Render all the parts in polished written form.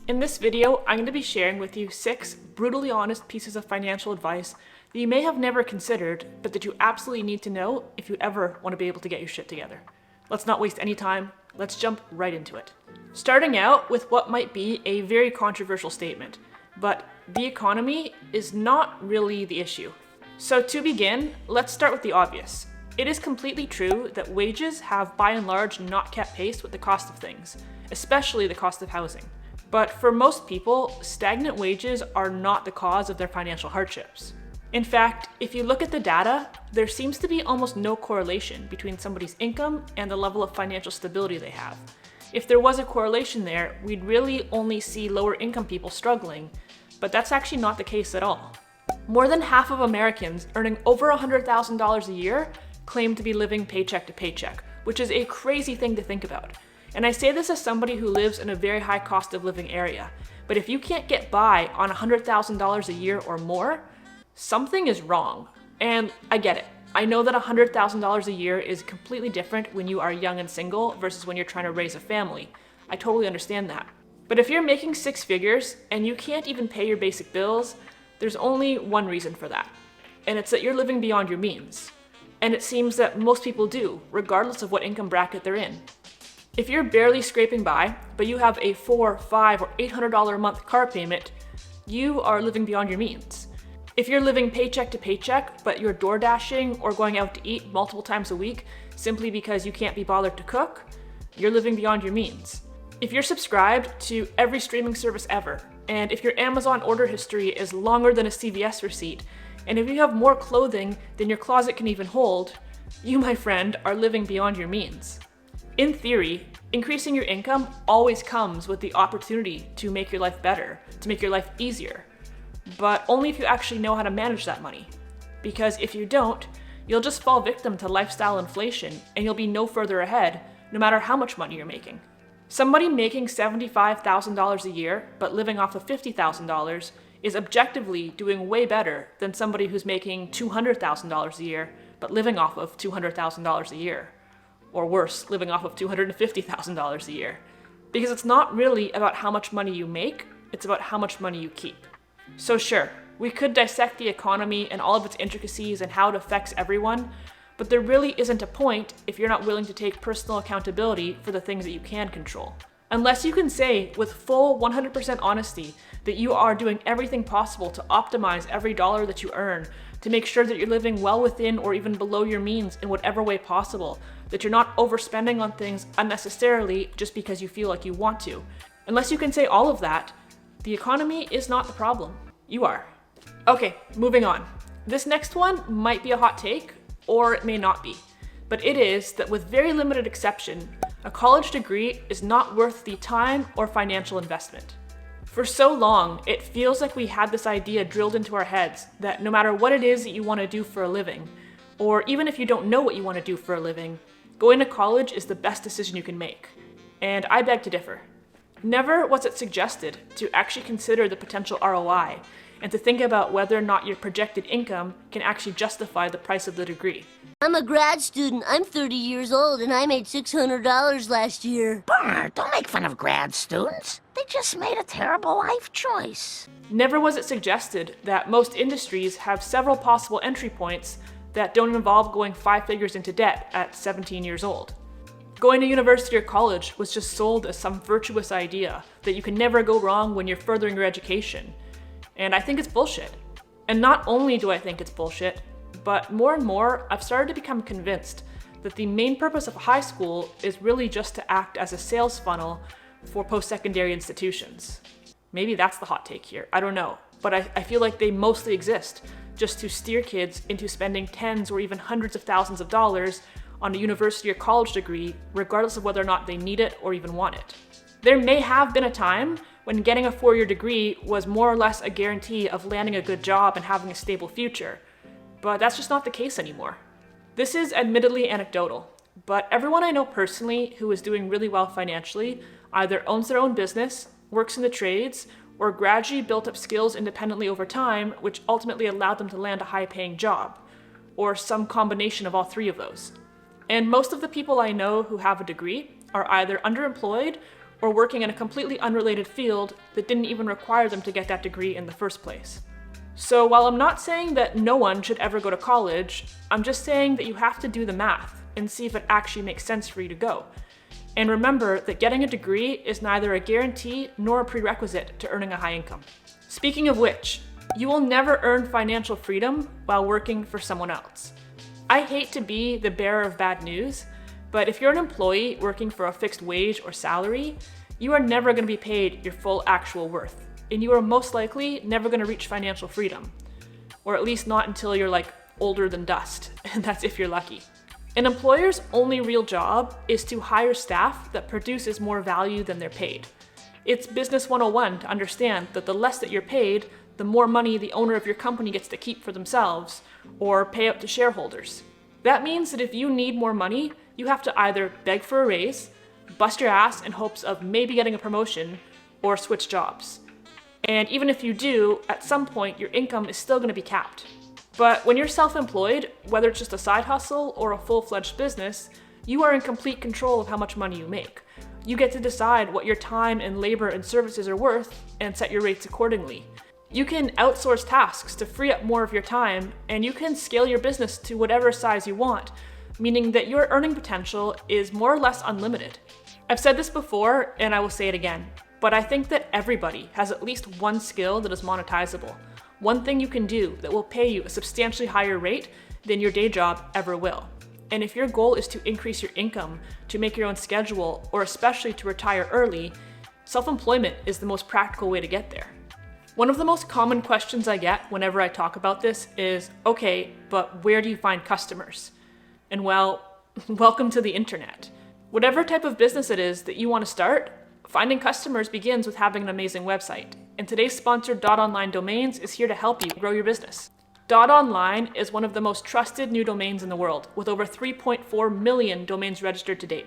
In this video, I'm going to be sharing with you 6 brutally honest pieces of financial advice that you may have never considered, but that you absolutely need to know if you ever want to be able to get your shit together. Let's not waste any time. Let's jump right into it. Starting out with what might be a very controversial statement, but the economy is not really the issue. So to begin, let's start with the obvious. It is completely true that wages have by and large not kept pace with the cost of things, especially the cost of housing. But for most people, stagnant wages are not the cause of their financial hardships. In fact, if you look at the data, there seems to be almost no correlation between somebody's income and the level of financial stability they have. If there was a correlation there, we'd really only see lower income people struggling, but that's actually not the case at all. More than half of Americans earning over $100,000 a year claim to be living paycheck to paycheck, which is a crazy thing to think about. And I say this as somebody who lives in a very high cost of living area, but if you can't get by on $100,000 a year or more, something is wrong. And I get it. I know that $100,000 a year is completely different when you are young and single versus when you're trying to raise a family. I totally understand that. But if you're making 6 figures and you can't even pay your basic bills, there's only one reason for that. And it's that you're living beyond your means. And it seems that most people do, regardless of what income bracket they're in. If you're barely scraping by, but you have a $400, $500, or $800 a month car payment, you are living beyond your means. If you're living paycheck to paycheck, but you're door dashing or going out to eat multiple times a week simply because you can't be bothered to cook, you're living beyond your means. If you're subscribed to every streaming service ever, and if your Amazon order history is longer than a CVS receipt, and if you have more clothing than your closet can even hold, you, my friend, are living beyond your means. In theory, increasing your income always comes with the opportunity to make your life better, to make your life easier, but only if you actually know how to manage that money. Because if you don't, you'll just fall victim to lifestyle inflation and you'll be no further ahead, no matter how much money you're making. Somebody making $75,000 a year but living off of $50,000 is objectively doing way better than somebody who's making $200,000 a year but living off of $200,000 a year. Or worse, living off of $250,000 a year. Because it's not really about how much money you make, it's about how much money you keep. So sure, we could dissect the economy and all of its intricacies and how it affects everyone, but there really isn't a point if you're not willing to take personal accountability for the things that you can control. Unless you can say with full 100% honesty that you are doing everything possible to optimize every dollar that you earn, to make sure that you're living well within or even below your means in whatever way possible, that you're not overspending on things unnecessarily just because you feel like you want to. Unless you can say all of that, the economy is not the problem. You are. Okay, moving on. This next one might be a hot take, or it may not be. But it is that with very limited exception, a college degree is not worth the time or financial investment. For so long, it feels like we had this idea drilled into our heads that no matter what it is that you want to do for a living, or even if you don't know what you want to do for a living, going to college is the best decision you can make. And I beg to differ. Never was it suggested to actually consider the potential ROI and to think about whether or not your projected income can actually justify the price of the degree. I'm a grad student. I'm 30 years old and I made $600 last year. Bernard, don't make fun of grad students. They just made a terrible life choice. Never was it suggested that most industries have several possible entry points that don't involve going 5 figures into debt at 17 years old. Going to university or college was just sold as some virtuous idea that you can never go wrong when you're furthering your education. And I think it's bullshit. And not only do I think it's bullshit, but more and more I've started to become convinced that the main purpose of high school is really just to act as a sales funnel for post-secondary institutions. Maybe that's the hot take here, I don't know. But I feel like they mostly exist just to steer kids into spending tens or even hundreds of thousands of dollars on a university or college degree, regardless of whether or not they need it or even want it. There may have been a time when getting a 4-year degree was more or less a guarantee of landing a good job and having a stable future, but that's just not the case anymore. This is admittedly anecdotal, but everyone I know personally who is doing really well financially either owns their own business, works in the trades, or gradually built up skills independently over time, which ultimately allowed them to land a high-paying job, or some combination of all 3 of those. And most of the people I know who have a degree are either underemployed or working in a completely unrelated field that didn't even require them to get that degree in the first place. So while I'm not saying that no one should ever go to college, I'm just saying that you have to do the math and see if it actually makes sense for you to go. And remember that getting a degree is neither a guarantee nor a prerequisite to earning a high income. Speaking of which, you will never earn financial freedom while working for someone else. I hate to be the bearer of bad news, but if you're an employee working for a fixed wage or salary, you are never going to be paid your full actual worth, and you are most likely never going to reach financial freedom, or at least not until you're like older than dust, and that's if you're lucky. An employer's only real job is to hire staff that produces more value than they're paid. It's business 101 to understand that the less that you're paid, the more money the owner of your company gets to keep for themselves or pay out to shareholders. That means that if you need more money, you have to either beg for a raise, bust your ass in hopes of maybe getting a promotion, or switch jobs. And even if you do, at some point your income is still going to be capped. But when you're self-employed, whether it's just a side hustle or a full-fledged business, you are in complete control of how much money you make. You get to decide what your time and labor and services are worth and set your rates accordingly. You can outsource tasks to free up more of your time, and you can scale your business to whatever size you want, meaning that your earning potential is more or less unlimited. I've said this before, and I will say it again, but I think that everybody has at least one skill that is monetizable. One thing you can do that will pay you a substantially higher rate than your day job ever will. And if your goal is to increase your income, to make your own schedule, or especially to retire early, self-employment is the most practical way to get there. One of the most common questions I get whenever I talk about this is, okay, but where do you find customers? And well, welcome to the internet. Whatever type of business it is that you want to start, finding customers begins with having an amazing website. And today's sponsor, .online Domains, is here to help you grow your business. .online is one of the most trusted new domains in the world, with over 3.4 million domains registered to date.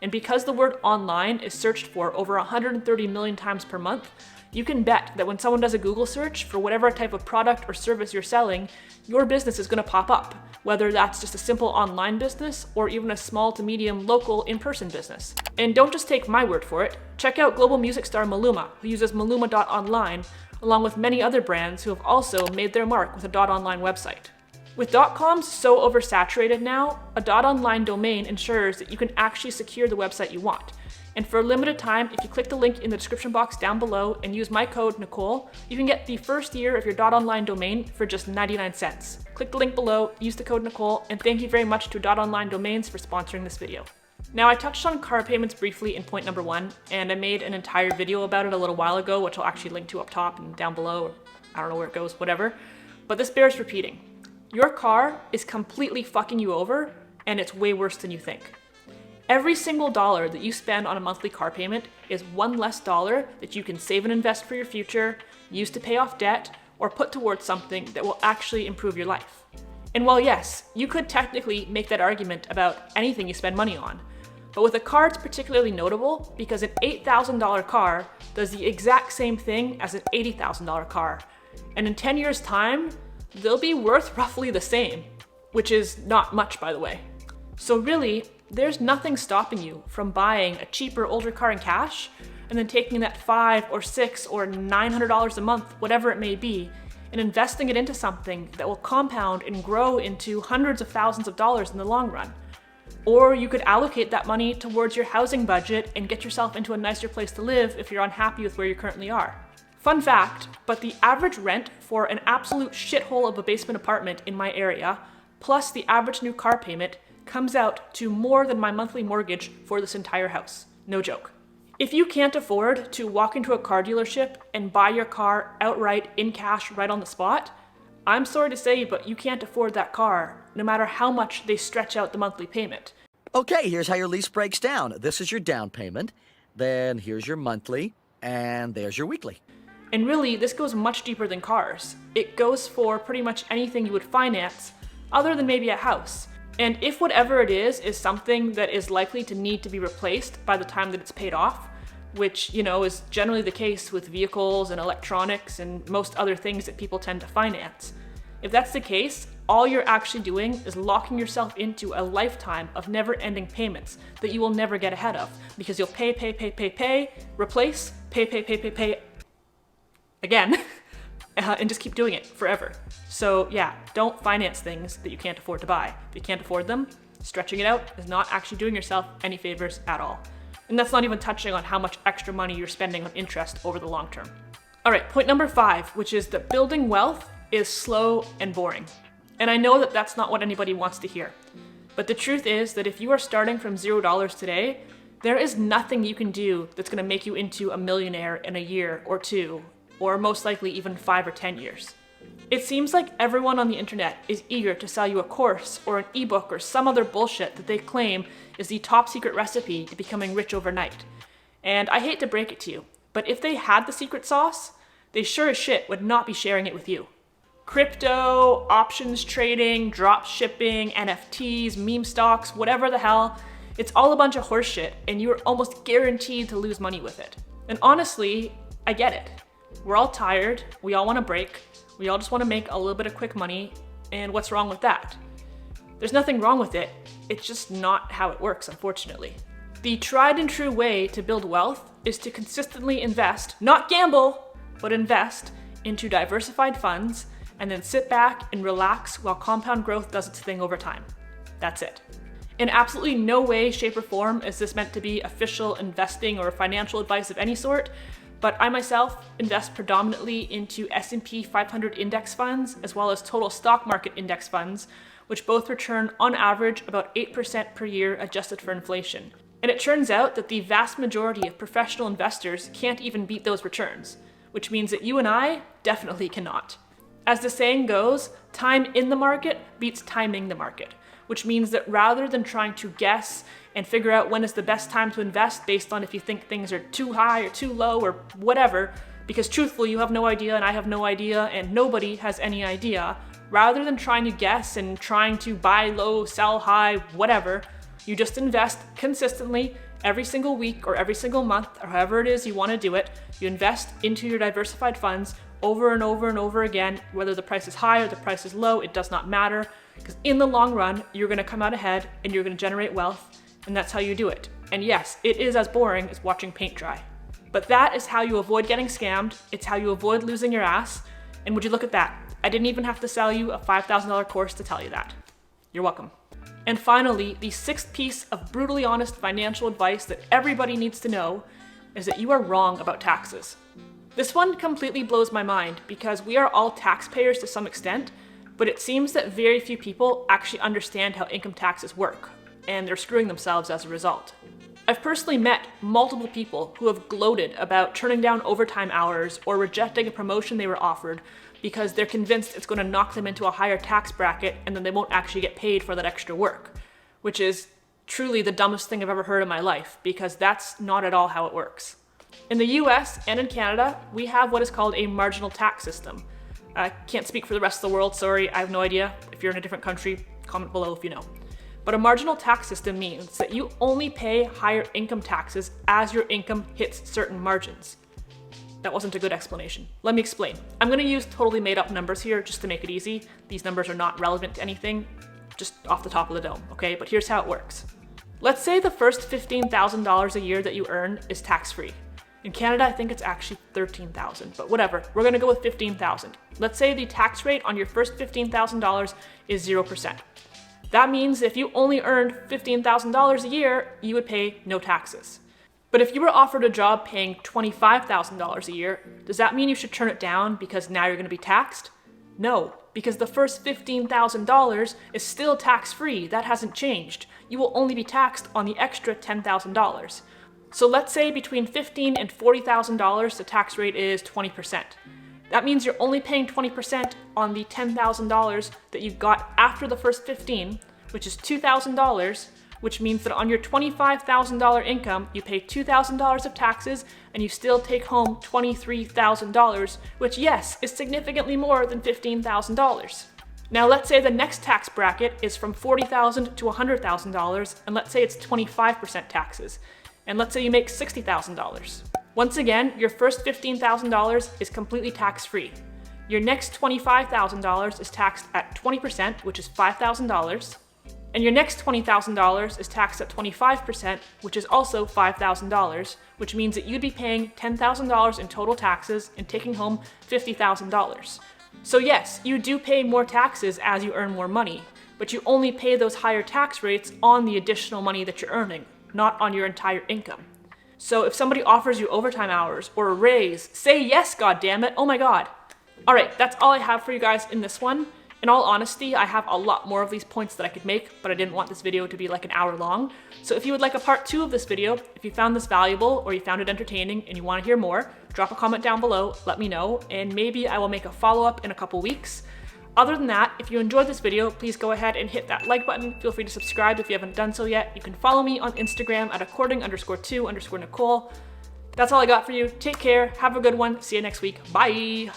And because the word online is searched for over 130 million times per month, you can bet that when someone does a Google search for whatever type of product or service you're selling, your business is going to pop up, whether that's just a simple online business or even a small to medium local in-person business. And don't just take my word for it. Check out global music star Maluma, who uses maluma.online, along with many other brands who have also made their mark with a .online website. With .coms so oversaturated now, a .online domain ensures that you can actually secure the website you want. And for a limited time, if you click the link in the description box down below and use my code Nicole, you can get the first year of your .online domain for just 99 cents. Click the link below, use the code Nicole, and thank you very much to .online Domains for sponsoring this video. Now, I touched on car payments briefly in point number 1, and I made an entire video about it a little while ago, which I'll actually link to up top and down below, or I don't know where it goes, whatever. But this bears repeating. Your car is completely fucking you over, and it's way worse than you think. Every single dollar that you spend on a monthly car payment is one less dollar that you can save and invest for your future, use to pay off debt, or put towards something that will actually improve your life. And while yes, you could technically make that argument about anything you spend money on, but with a car it's particularly notable because an $8,000 car does the exact same thing as an $80,000 car. And in 10 years' time, they'll be worth roughly the same, which is not much, by the way. So really, there's nothing stopping you from buying a cheaper, older car in cash and then taking that $500 or $600 or $900 a month, whatever it may be, and investing it into something that will compound and grow into hundreds of thousands of dollars in the long run. Or you could allocate that money towards your housing budget and get yourself into a nicer place to live if you're unhappy with where you currently are. Fun fact, but the average rent for an absolute shithole of a basement apartment in my area, plus the average new car payment, comes out to more than my monthly mortgage for this entire house. No joke. If you can't afford to walk into a car dealership and buy your car outright in cash right on the spot, I'm sorry to say, but you can't afford that car, no matter how much they stretch out the monthly payment. Okay, here's how your lease breaks down. This is your down payment, then here's your monthly, and there's your weekly. And really, this goes much deeper than cars. It goes for pretty much anything you would finance, other than maybe a house. And if whatever it is something that is likely to need to be replaced by the time that it's paid off, which, is generally the case with vehicles and electronics and most other things that people tend to finance, If that's the case, all you're actually doing is locking yourself into a lifetime of never-ending payments that you will never get ahead of, because you'll pay, replace, pay again, and just keep doing it forever. So yeah, don't finance things that you can't afford to buy. If you can't afford them, stretching it out is not actually doing yourself any favors at all. And that's not even touching on how much extra money you're spending on interest over the long term. All right, point number 5, which is that building wealth is slow and boring. And I know that that's not what anybody wants to hear. But the truth is that if you are starting from $0 today, there is nothing you can do that's gonna make you into a millionaire in a year or two, or most likely even 5 or 10 years. It seems like everyone on the internet is eager to sell you a course or an ebook or some other bullshit that they claim is the top secret recipe to becoming rich overnight. And I hate to break it to you, but if they had the secret sauce, they sure as shit would not be sharing it with you. Crypto, options trading, drop shipping, NFTs, meme stocks, whatever the hell, it's all a bunch of horse shit and you're almost guaranteed to lose money with it. And honestly, I get it. We're all tired, we all want to break, we all just want to make a little bit of quick money, and what's wrong with that? There's nothing wrong with it, it's just not how it works, unfortunately. The tried and true way to build wealth is to consistently invest, not gamble, but invest into diversified funds, and then sit back and relax while compound growth does its thing over time. That's it. In absolutely no way, shape, or form is this meant to be official investing or financial advice of any sort, but I myself invest predominantly into S&P 500 index funds as well as total stock market index funds, which both return on average about 8% per year adjusted for inflation. And it turns out that the vast majority of professional investors can't even beat those returns, which means that you and I definitely cannot. As the saying goes, time in the market beats timing the market, which means that rather than trying to guess and figure out when is the best time to invest based on if you think things are too high or too low or whatever, because truthfully you have no idea and I have no idea and nobody has any idea, rather than trying to guess and trying to buy low, sell high, whatever, you just invest consistently every single week or every single month or however it is you want to do it. You invest into your diversified funds over and over and over again, whether the price is high or the price is low, it does not matter, because in the long run, you're going to come out ahead and you're going to generate wealth, and that's how you do it. And yes, it is as boring as watching paint dry. But that is how you avoid getting scammed, it's how you avoid losing your ass, and would you look at that? I didn't even have to sell you a $5,000 course to tell you that. You're welcome. And finally, the 6th piece of brutally honest financial advice that everybody needs to know is that you are wrong about taxes. This one completely blows my mind because we are all taxpayers to some extent, but it seems that very few people actually understand how income taxes work, and they're screwing themselves as a result. I've personally met multiple people who have gloated about turning down overtime hours or rejecting a promotion they were offered because they're convinced it's going to knock them into a higher tax bracket and then they won't actually get paid for that extra work, which is truly the dumbest thing I've ever heard in my life because that's not at all how it works. In the US and in Canada, we have what is called a marginal tax system. I can't speak for the rest of the world, sorry, I have no idea. If you're in a different country, comment below if you know. But a marginal tax system means that you only pay higher income taxes as your income hits certain margins. That wasn't a good explanation. Let me explain. I'm going to use totally made up numbers here just to make it easy. These numbers are not relevant to anything, just off the top of the dome, okay? But here's how it works. Let's say the first $15,000 a year that you earn is tax-free. In Canada, I think it's actually $13,000, but whatever. We're going to go with $15,000. Let's say the tax rate on your first $15,000 is 0%. That means if you only earned $15,000 a year, you would pay no taxes. But if you were offered a job paying $25,000 a year, does that mean you should turn it down because now you're going to be taxed? No, because the first $15,000 is still tax-free. That hasn't changed. You will only be taxed on the extra $10,000. So let's say between $15,000 and $40,000, the tax rate is 20%. That means you're only paying 20% on the $10,000 that you got after the first 15, which is $2,000, which means that on your $25,000 income, you pay $2,000 of taxes and you still take home $23,000, which yes, is significantly more than $15,000. Now let's say the next tax bracket is from $40,000 to $100,000, and let's say it's 25% taxes. And let's say you make $60,000. Once again, your first $15,000 is completely tax-free. Your next $25,000 is taxed at 20%, which is $5,000. And your next $20,000 is taxed at 25%, which is also $5,000, which means that you'd be paying $10,000 in total taxes and taking home $50,000. So yes, you do pay more taxes as you earn more money, but you only pay those higher tax rates on the additional money that you're earning, not on your entire income. So if somebody offers you overtime hours or a raise, say yes, goddammit, oh my god. Alright, that's all I have for you guys in this one. In all honesty, I have a lot more of these points that I could make, but I didn't want this video to be like an hour long. So if you would like a part 2 of this video, if you found this valuable or you found it entertaining and you want to hear more, drop a comment down below, let me know, and maybe I will make a follow-up in a couple weeks. Other than that, if you enjoyed this video, please go ahead and hit that like button. Feel free to subscribe if you haven't done so yet. You can follow me on Instagram at according_to_Nicole. That's all I got for you. Take care, have a good one, see you next week, bye!